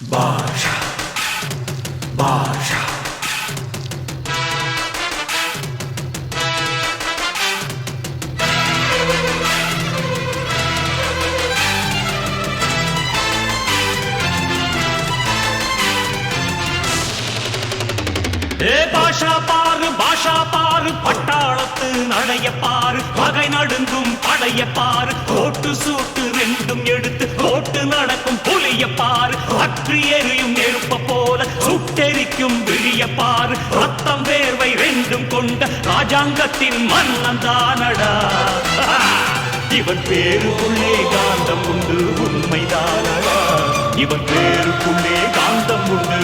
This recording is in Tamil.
பாஷா பாஷா பாஷா பாரு பட்டாளத்து நடைய பாரு பகை நடுங்கும் படைய பாரு கோட்டு சூட்டு ரெண்டும் எடுத்து கோட்டு நடக்கும் புலிய பாரு அற்றி எரியும் நெருப்ப போல சுட்டெரிக்கும் விழிய பாரு ரத்தம் வேர்வை ரெண்டும் கொண்ட ராஜாங்கத்தின் மன்னன் தானடா இவன் பேருக்குள்ளே காந்தம் உண்டு உண்மைதானடா இவன் பேருக்குள்ளே காந்தம் உண்டு